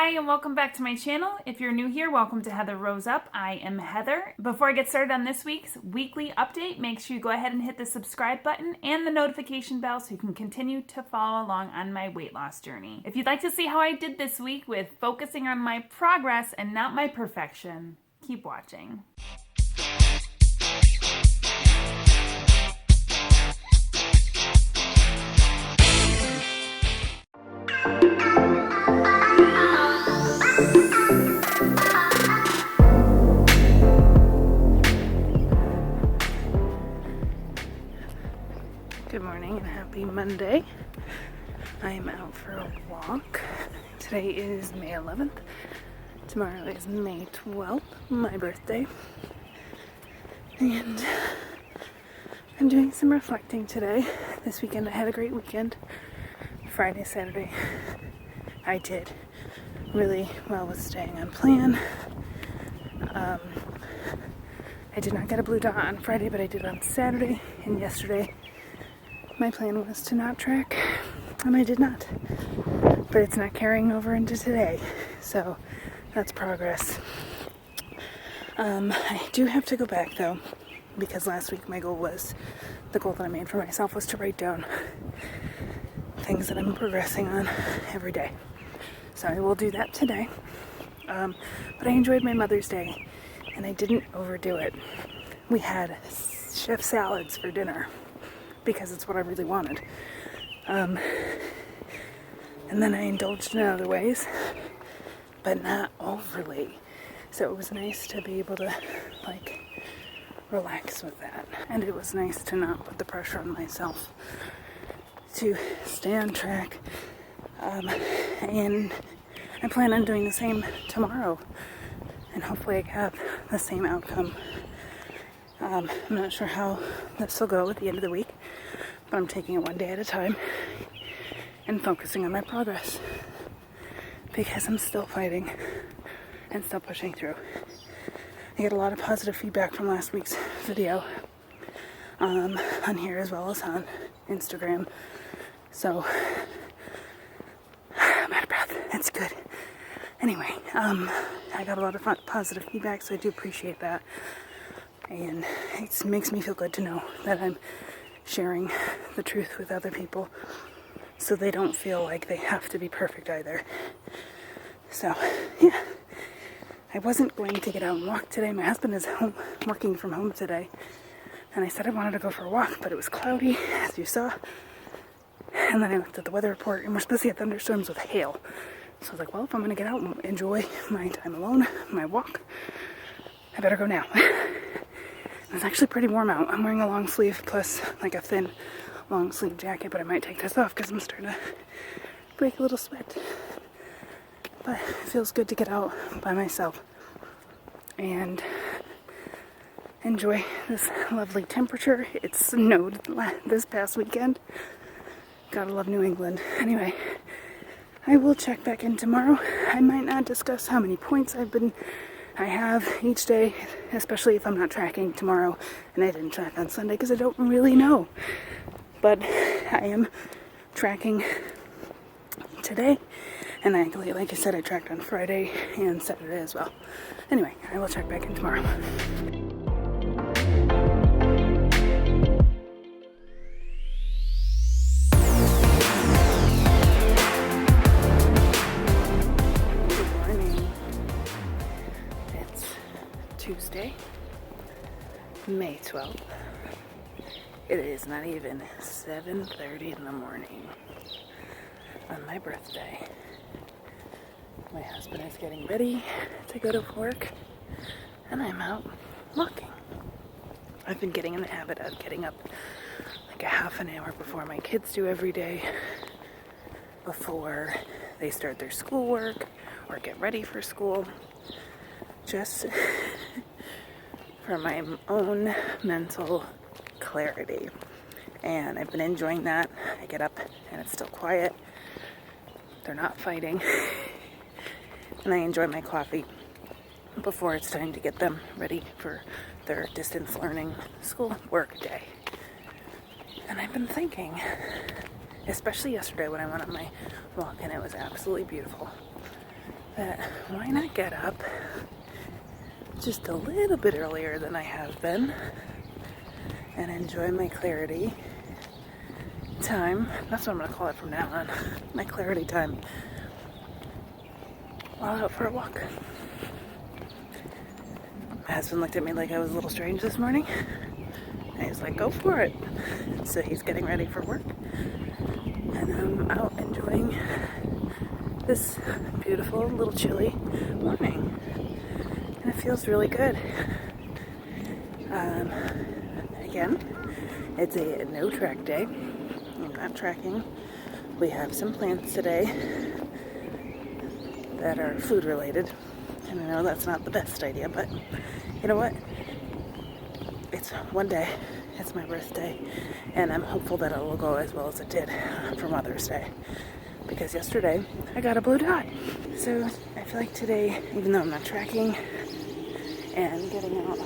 Hi and welcome back to my channel. If you're new here, welcome to Heatherroseup. I am Heather. Before I get started on this week's weekly update, make sure you go ahead and hit the subscribe button and the notification bell so you can continue to follow along on my weight loss journey. If you'd like to see how I did this week with focusing on my progress and not my perfection, keep watching. Good morning and happy Monday. I am out for a walk. Today is May 11th. Tomorrow is May 12th, my birthday. And I'm doing some reflecting today. This weekend I had a great weekend. Friday, Saturday, I did really well with staying on plan. I did not get a blue dot on Friday, but I did on Saturday and yesterday. My plan was to not track, and I did not. But it's not carrying over into today, so that's progress. I do have to go back though, because last week the goal that I made for myself was to write down things that I'm progressing on every day. So I will do that today. But I enjoyed my Mother's Day, and I didn't overdo it. We had chef salads for dinner, because it's what I really wanted. And then I indulged in other ways, but not overly. So it was nice to be able to, relax with that. And it was nice to not put the pressure on myself to stay on track. And I plan on doing the same tomorrow. And hopefully I have the same outcome. I'm not sure how this will go at the end of the week, but I'm taking it one day at a time and focusing on my progress because I'm still fighting and still pushing through. I get a lot of positive feedback from last week's video on here as well as on Instagram. So I'm out of breath. That's good. Anyway, I got a lot of positive feedback, so I do appreciate that. And it makes me feel good to know that I'm sharing the truth with other people so they don't feel like they have to be perfect either. So, yeah. I wasn't going to get out and walk today. My husband is home, working from home today. And I said I wanted to go for a walk, but it was cloudy, as you saw. And then I looked at the weather report, and we're supposed to get thunderstorms with hail. So I was like, well, if I'm going to get out and enjoy my time alone, my walk, I better go now. It's actually pretty warm out. I'm wearing a long sleeve plus a thin long sleeve jacket, but I might take this off because I'm starting to break a little sweat. But it feels good to get out by myself and enjoy this lovely temperature. It snowed this past weekend. Gotta love New England. Anyway, I will check back in tomorrow. I might not discuss how many points I have each day, especially if I'm not tracking tomorrow, and I didn't track on Sunday because I don't really know. But I am tracking today, and like I said, I tracked on Friday and Saturday as well. Anyway, I will check back in tomorrow. Tuesday, May 12th. It is not even 7:30 in the morning on my birthday. My husband is getting ready to go to work, and I'm out walking. I've been getting in the habit of getting up a half an hour before my kids do every day, before they start their schoolwork or get ready for school. Just for my own mental clarity. And I've been enjoying that. I get up and it's still quiet. They're not fighting. And I enjoy my coffee before it's time to get them ready for their distance learning school work day. And I've been thinking, especially yesterday when I went on my walk and it was absolutely beautiful. that why not get up just a little bit earlier than I have been and enjoy my clarity time. That's what I'm going to call it from now on. My clarity time while out for a walk. My husband looked at me like I was a little strange this morning. And he was like, go for it. So he's getting ready for work. And I'm out enjoying this beautiful, little chilly morning. And it feels really good. Again, it's a no track day. I'm not tracking. We have some plans today that are food related. And I know that's not the best idea, but you know what? It's one day. It's my birthday. And I'm hopeful that it will go as well as it did for Mother's Day. Because yesterday, I got a blue dot. So I feel like today, even though I'm not tracking and getting out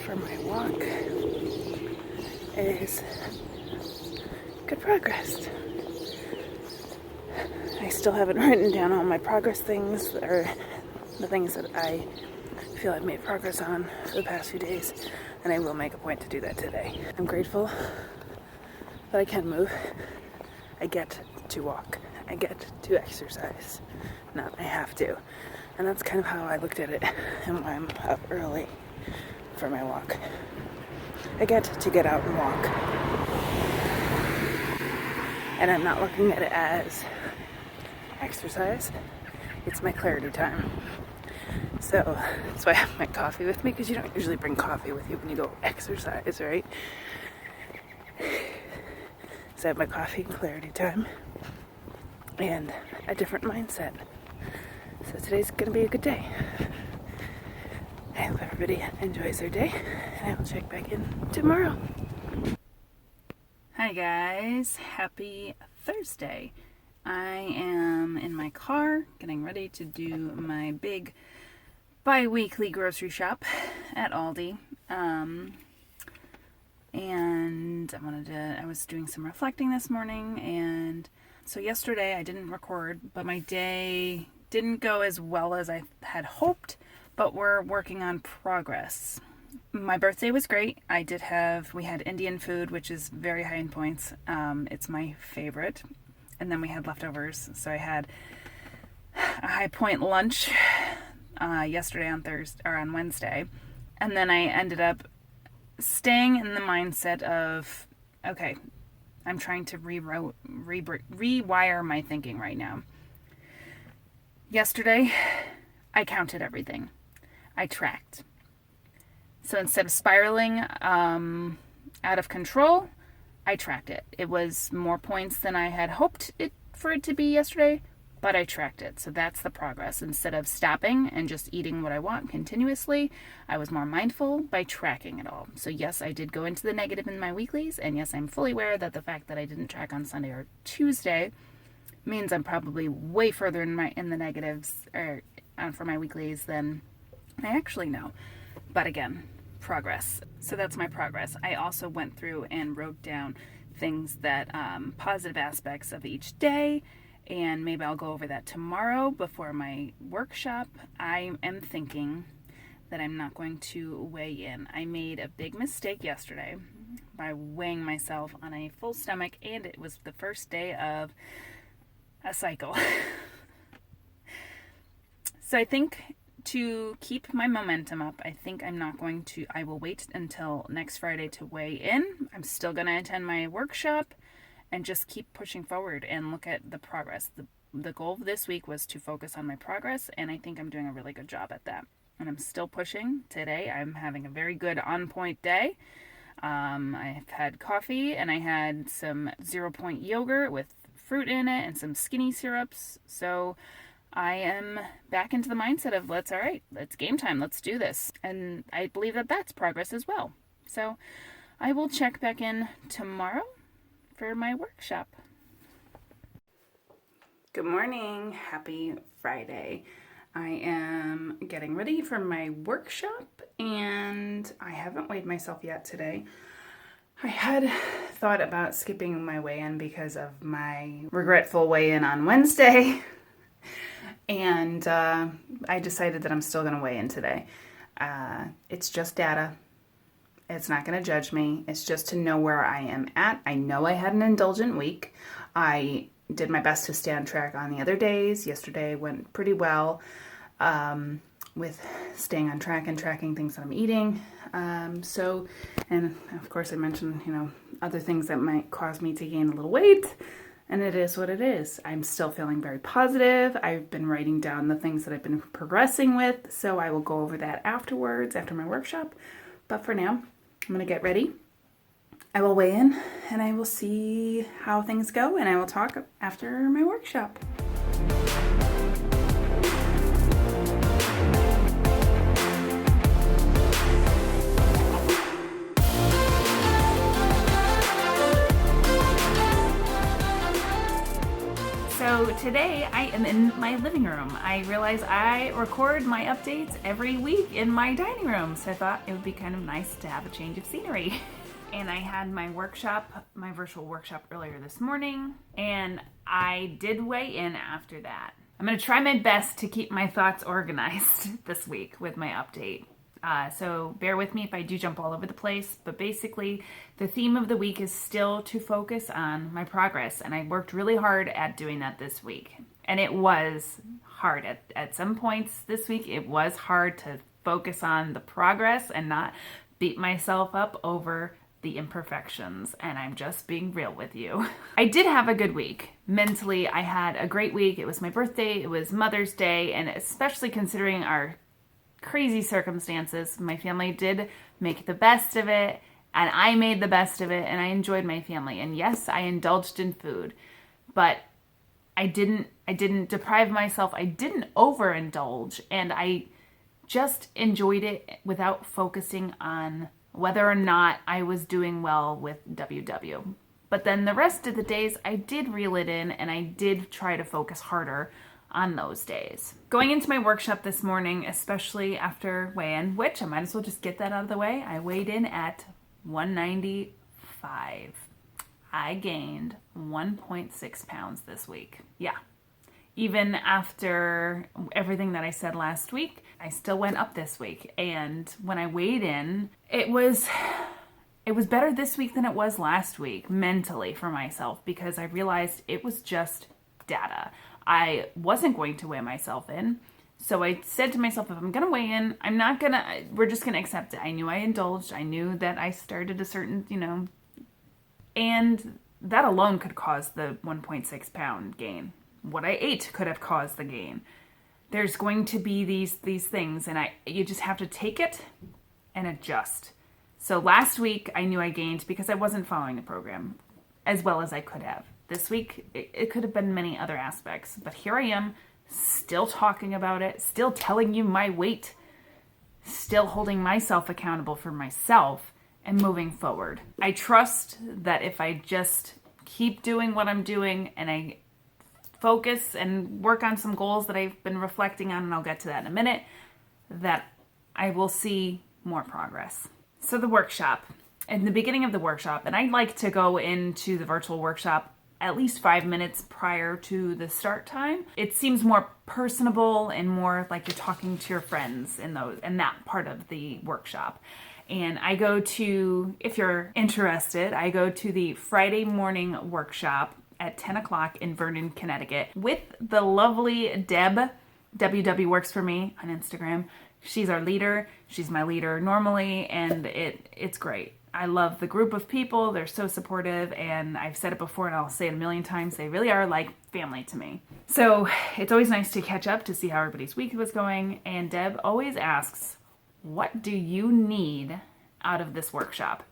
for my walk, is good progress. I still haven't written down all my progress things, or the things that I feel I've made progress on for the past few days, and I will make a point to do that today. I'm grateful that I can move. I get to walk. I get to exercise. Not I have to. And that's kind of how I looked at it and why I'm up early for my walk. I get to get out and walk. And I'm not looking at it as exercise. It's my clarity time. So that's why I have my coffee with me, because you don't usually bring coffee with you when you go exercise, right? So I have my coffee and clarity time and a different mindset. So today's going to be a good day. I hope everybody enjoys their day, and I will check back in tomorrow. Hi guys, happy Thursday. I am in my car getting ready to do my big bi-weekly grocery shop at Aldi. And I was doing some reflecting this morning, and so yesterday I didn't record, but my day didn't go as well as I had hoped, but we're working on progress. My birthday was great. We had Indian food, which is very high in points. It's my favorite. And then we had leftovers. So I had a high point lunch yesterday on Wednesday. And then I ended up staying in the mindset of, okay, I'm trying to rewire my thinking right now. Yesterday, I counted everything. I tracked. So instead of spiraling out of control, I tracked it. It was more points than I had hoped for it to be yesterday, but I tracked it. So that's the progress. Instead of stopping and just eating what I want continuously, I was more mindful by tracking it all. So yes, I did go into the negative in my weeklies, and yes, I'm fully aware that the fact that I didn't track on Sunday or Tuesday means I'm probably way further in the negatives for my weeklies than I actually know. But again, progress. So that's my progress. I also went through and wrote down things that positive aspects of each day, and maybe I'll go over that tomorrow before my workshop. I am thinking that I'm not going to weigh in. I made a big mistake yesterday by weighing myself on a full stomach, and it was the first day of a cycle. So I think to keep my momentum up, I will wait until next Friday to weigh in. I'm still going to attend my workshop and just keep pushing forward and look at the progress. The goal of this week was to focus on my progress, and I think I'm doing a really good job at that. And I'm still pushing. Today, I'm having a very good on-point day. I've had coffee, and I had some 0-point yogurt with fruit in it and some skinny syrups. So I am back into the mindset of it's game time. Let's do this. And I believe that that's progress as well. So I will check back in tomorrow for my workshop. Good morning. Happy Friday. I am getting ready for my workshop, and I haven't weighed myself yet today. I had thought about skipping my weigh-in because of my regretful weigh-in on Wednesday. And I decided that I'm still going to weigh in today. It's just data. It's not going to judge me. It's just to know where I am at. I know I had an indulgent week. I did my best to stay on track on the other days. Yesterday went pretty well with staying on track and tracking things that I'm eating. And of course I mentioned, other things that might cause me to gain a little weight. And it is what it is. I'm still feeling very positive. I've been writing down the things that I've been progressing with, so I will go over that afterwards, after my workshop. But for now, I'm going to get ready. I will weigh in, and I will see how things go, and I will talk after my workshop. So today I am in my living room. I realize I record my updates every week in my dining room, so I thought it would be kind of nice to have a change of scenery. And I had my workshop, my virtual workshop earlier this morning, and I did weigh in after that. I'm going to try my best to keep my thoughts organized this week with my update. So bear with me if I do jump all over the place, but basically the theme of the week is still to focus on my progress, and I worked really hard at doing that this week. And it was hard at some points this week. It was hard to focus on the progress and not beat myself up over the imperfections, and I'm just being real with you. I did have a good week. Mentally, I had a great week. It was my birthday, it was Mother's Day, and especially considering our crazy circumstances, my family did make the best of it, and I made the best of it, and I enjoyed my family. And yes, I indulged in food, but I didn't deprive myself. I didn't overindulge, and I just enjoyed it without focusing on whether or not I was doing well with WW. But then the rest of the days, I did reel it in, and I did try to focus harder on those days. Going into my workshop this morning, especially after weigh-in, which I might as well just get that out of the way, I weighed in at 195. I gained 1.6 pounds this week. Yeah. Even after everything that I said last week, I still went up this week. And when I weighed in, it was better this week than it was last week mentally for myself, because I realized it was just data. I wasn't going to weigh myself in. So I said to myself, if I'm going to weigh in, we're just going to accept it. I knew I indulged. I knew that I started a certain, and that alone could cause the 1.6 pound gain. What I ate could have caused the gain. There's going to be these things, and you just have to take it and adjust. So last week I knew I gained because I wasn't following the program as well as I could have. This week, it could have been many other aspects, but here I am, still talking about it, still telling you my weight, still holding myself accountable for myself, and moving forward. I trust that if I just keep doing what I'm doing, and I focus and work on some goals that I've been reflecting on, and I'll get to that in a minute, that I will see more progress. So the workshop, in the beginning of the workshop, and I like to go into the virtual workshop at least 5 minutes prior to the start time. It seems more personable and more like you're talking to your friends in that part of the workshop. And I go to, if you're interested, I go to the Friday morning workshop at 10 o'clock in Vernon, Connecticut with the lovely Deb. WW Works For Me on Instagram. She's our leader. She's my leader normally, and it's great. I love the group of people. They're so supportive, and I've said it before and I'll say it a million times. They really are like family to me. So it's always nice to catch up to see how everybody's week was going. And Deb always asks, what do you need out of this workshop?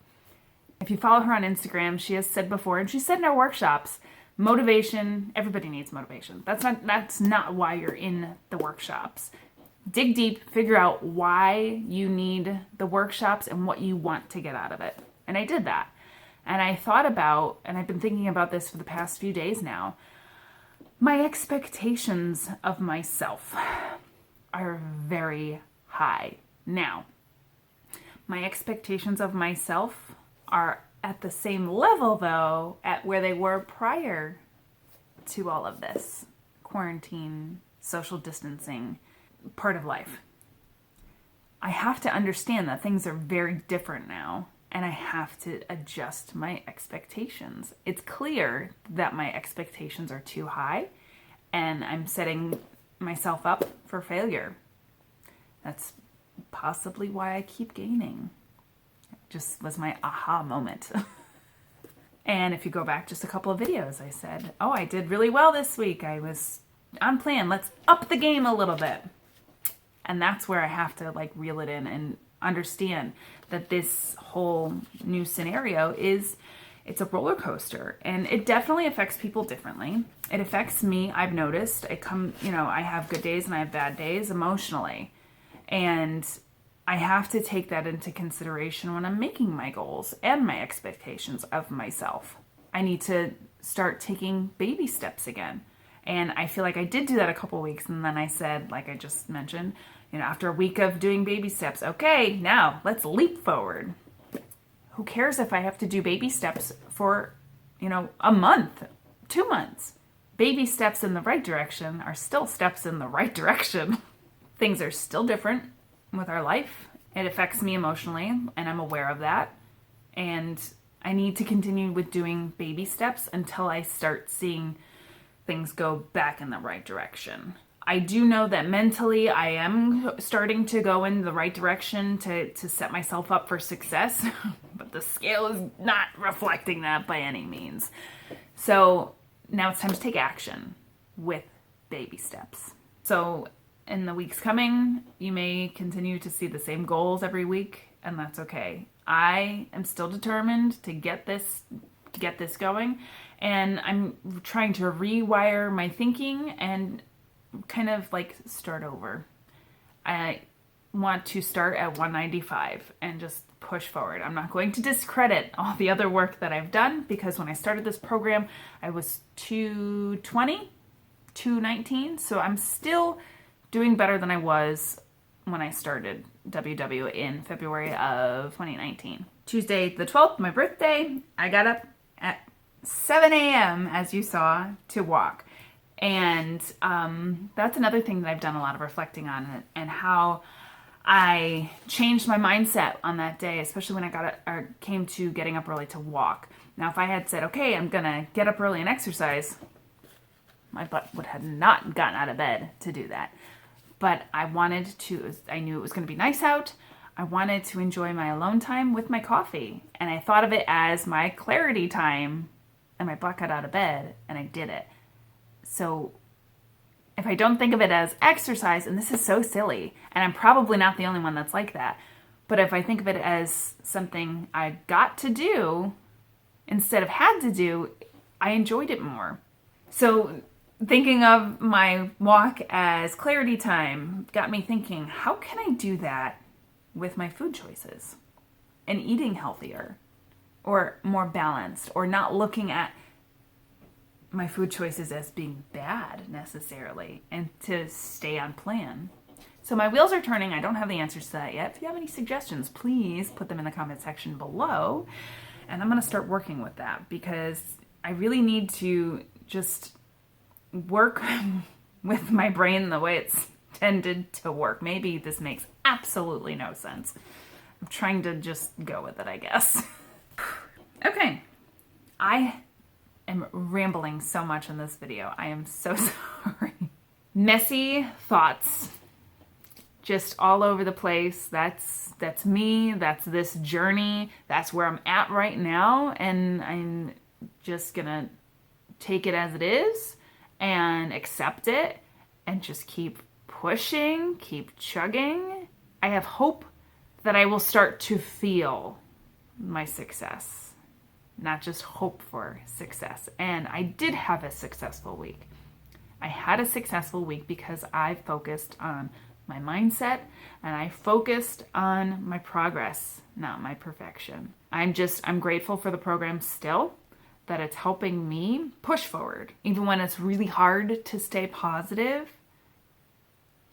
If you follow her on Instagram, she has said before, and she said in our workshops, motivation, everybody needs motivation. That's not why you're in the workshops. Dig deep, figure out why you need the workshops and what you want to get out of it. And I did that. And I thought about, and I've been thinking about this for the past few days now, my expectations of myself are very high. Now, my expectations of myself are at the same level, though, at where they were prior to all of this quarantine social distancing, part of life. I have to understand that things are very different now, and I have to adjust my expectations. It's clear that my expectations are too high, and I'm setting myself up for failure. That's possibly why I keep gaining. It just was my aha moment. And if you go back just a couple of videos, I said, oh, I did really well this week. I was on plan. Let's up the game a little bit. And that's where I have to like reel it in and understand that this whole new scenario it's a roller coaster, and it definitely affects people differently. It affects me. I've noticed I have good days and I have bad days emotionally. And I have to take that into consideration when I'm making my goals and my expectations of myself. I need to start taking baby steps again. And I feel like I did do that a couple weeks, and then I said, like I just mentioned, after a week of doing baby steps, okay, now let's leap forward. Who cares if I have to do baby steps for, a month, 2 months? Baby steps in the right direction are still steps in the right direction. Things are still different with our life. It affects me emotionally, and I'm aware of that. And I need to continue with doing baby steps until I start seeing things go back in the right direction. I do know that mentally I am starting to go in the right direction to set myself up for success, but the scale is not reflecting that by any means. So now it's time to take action with baby steps. So in the weeks coming, you may continue to see the same goals every week, and that's okay. I am still determined to get this going, and I'm trying to rewire my thinking and kind of like start over. I want to start at 195 and just push forward. I'm not going to discredit all the other work that I've done, because when I started this program, I was 220, 219, so I'm still doing better than I was when I started WW in February of 2019. Tuesday the 12th, my birthday, I got up at 7 a.m., as you saw, to walk. And that's another thing that I've done a lot of reflecting on, and how I changed my mindset on that day, especially when I came to getting up early to walk. Now, if I had said, okay, I'm going to get up early and exercise, my butt would have not gotten out of bed to do that. But I knew it was going to be nice out. I wanted to enjoy my alone time with my coffee. And I thought of it as my clarity time, and my butt got out of bed, and I did it. So if I don't think of it as exercise, and this is so silly, and I'm probably not the only one that's like that, but if I think of it as something I got to do instead of had to do, I enjoyed it more. So thinking of my walk as clarity time got me thinking, how can I do that with my food choices and eating healthier or more balanced, or not looking at my food choices as being bad necessarily, and to stay on plan. So my wheels are turning. I don't have the answers to that yet. If you have any suggestions, please put them in the comment section below, and I'm going to start working with that, because I really need to just work with my brain the way it's tended to work. Maybe this makes absolutely no sense. I'm trying to just go with it, I guess. Okay, I am rambling so much in this video. I am so sorry. Messy thoughts just all over the place. That's me. That's this journey. That's where I'm at right now, and I'm just gonna take it as it is and accept it and just keep pushing, keep chugging. I have hope that I will start to feel my success, not just hope for success. And I did have a successful week. I had a successful week because I focused on my mindset and I focused on my progress, not my perfection. I'm grateful for the program still, that it's helping me push forward. Even when it's really hard to stay positive,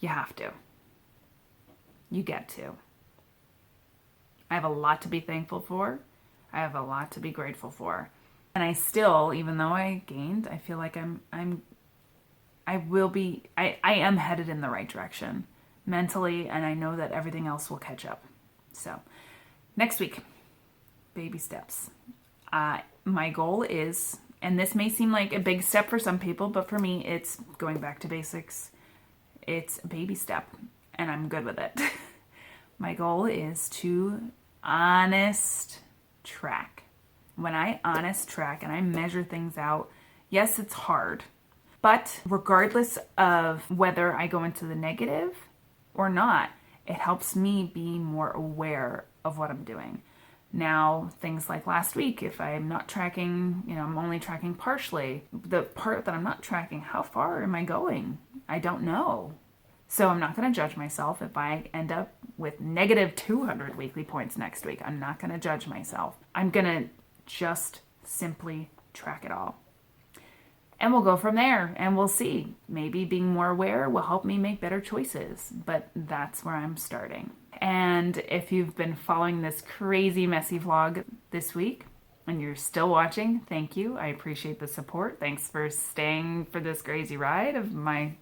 you have to. You get to. I have a lot to be thankful for. I have a lot to be grateful for. And I still, even though I gained, I feel like I'm I am headed in the right direction mentally, and I know that everything else will catch up. So next week, baby steps. My goal is, and this may seem like a big step for some people, but for me, it's going back to basics. It's a baby step, and I'm good with it. My goal is to honest track. When I honest track and I measure things out, yes, it's hard. But regardless of whether I go into the negative or not, it helps me be more aware of what I'm doing. Now, things like last week, if I'm not tracking, I'm only tracking partially. The part that I'm not tracking, how far am I going? I don't know. So I'm not going to judge myself if I end up with negative 200 weekly points next week. I'm not going to judge myself. I'm going to just simply track it all. And we'll go from there, and we'll see. Maybe being more aware will help me make better choices, but that's where I'm starting. And if you've been following this crazy, messy vlog this week, and you're still watching, thank you. I appreciate the support. Thanks for staying for this crazy ride of my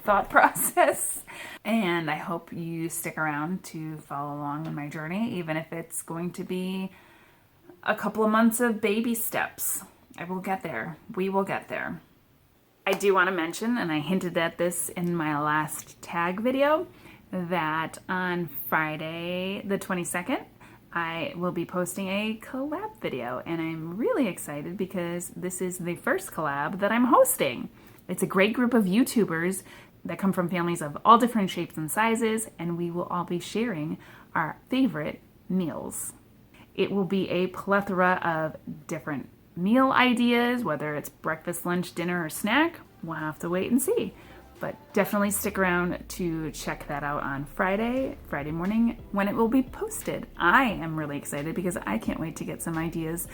thought process. And I hope you stick around to follow along on my journey, even if it's going to be a couple of months of baby steps. I will get there. We will get there. I do want to mention, and I hinted at this in my last tag video, that on Friday the 22nd, I will be posting a collab video, and I'm really excited because this is the first collab that I'm hosting. It's a great group of YouTubers that come from families of all different shapes and sizes, and we will all be sharing our favorite meals. It will be a plethora of different meal ideas, whether it's breakfast, lunch, dinner, or snack. We'll have to wait and see. But definitely stick around to check that out on Friday morning when it will be posted. I am really excited because I can't wait to get some ideas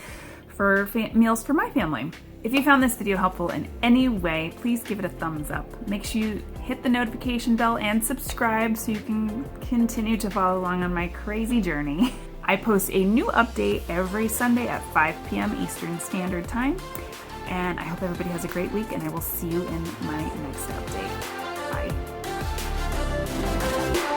for meals for my family. If you found this video helpful in any way, please give it a thumbs up. Make sure you hit the notification bell and subscribe so you can continue to follow along on my crazy journey. I post a new update every Sunday at 5 p.m. Eastern Standard Time. And I hope everybody has a great week, and I will see you in my next update. Bye.